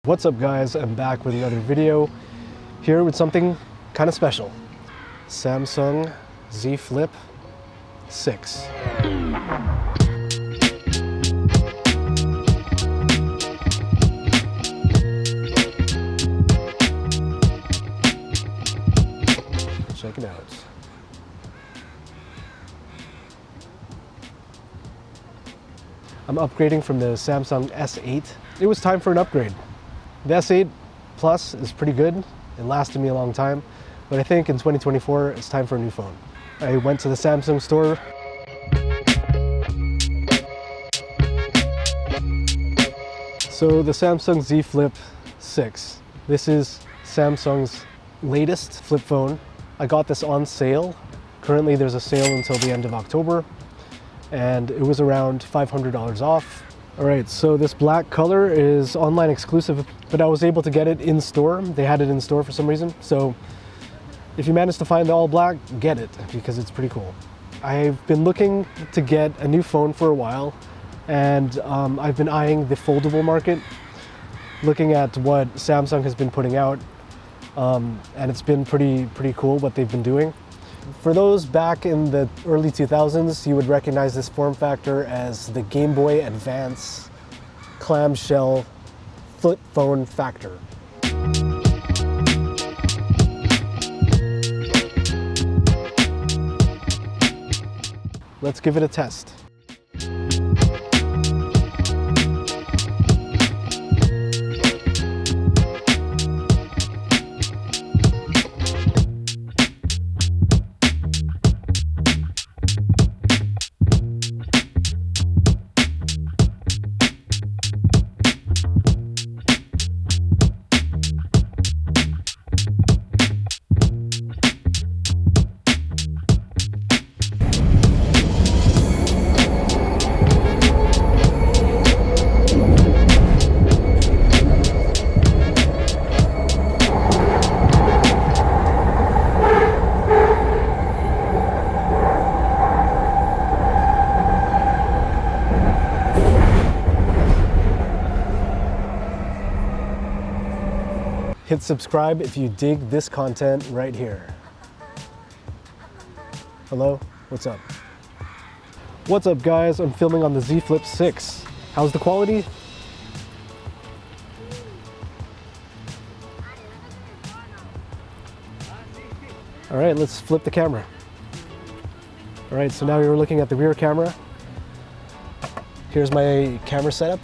What's up guys, I'm back with another video here with something kind of special. Samsung Z Flip6. Check it out. I'm upgrading from the Samsung S8. It was time for an upgrade. The S8 Plus is pretty good. It lasted me a long time, but I think in 2024 it's time for a new phone. I went to the Samsung store. So the Samsung Z Flip6. This is Samsung's latest flip phone. I got this on sale. Currently there's a sale until the end of October, and it was around $500 off. All right, so this black color is online exclusive, but I was able to get it in store. They had it in store for some reason. So if you manage to find the all black, get it because it's pretty cool. I've been looking to get a new phone for a while, and I've been eyeing the foldable market, looking at what Samsung has been putting out, and it's been pretty cool what they've been doing. For those back in the early 2000s, you would recognize this form factor as the Game Boy Advance clamshell flip phone factor. Let's give it a test. Hit subscribe if you dig this content right here. Hello, what's up? What's up guys, I'm filming on the Z Flip6. How's the quality? All right, let's flip the camera. All right, so now you're looking at the rear camera. Here's my camera setup.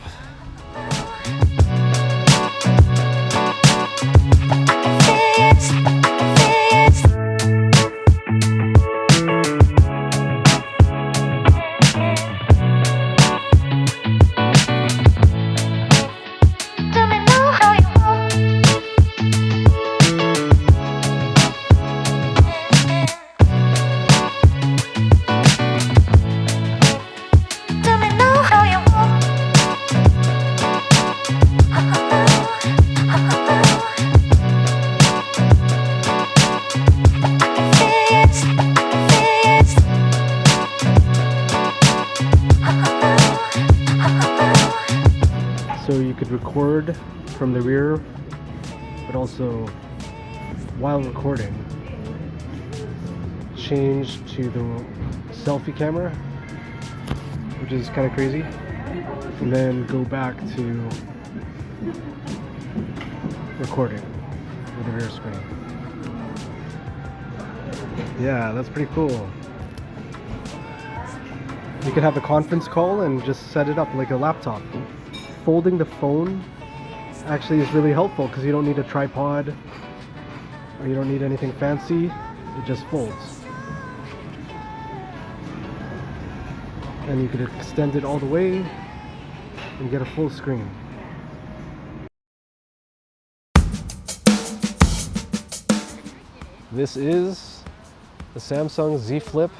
So you could record from the rear, but also while recording, change to the selfie camera, which is kind of crazy, and then go back to recording with the rear screen. Yeah, that's pretty cool. You could have a conference call and just set it up like a laptop. Folding the phone actually is really helpful because you don't need a tripod or you don't need anything fancy. It just folds. And you could extend it all the way and get a full screen. This is the Samsung Z Flip6.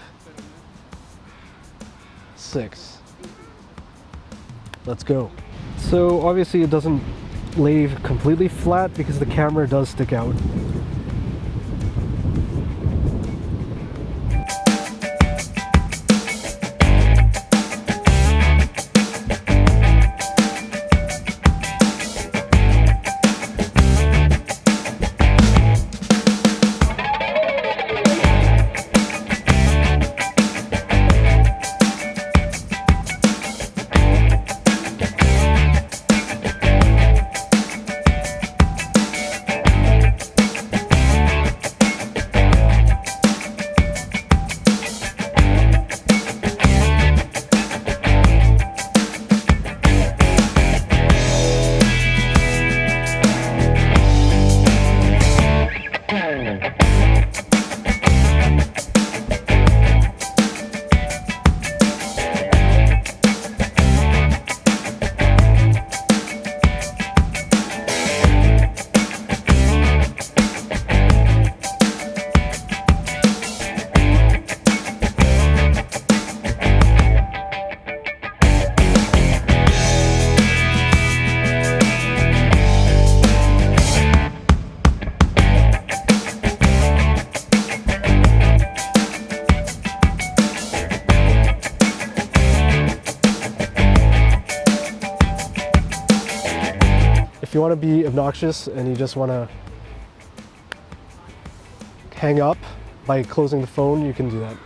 Let's go. So obviously it doesn't lay completely flat because the camera does stick out. If you want to be obnoxious and you just want to hang up by closing the phone, you can do that.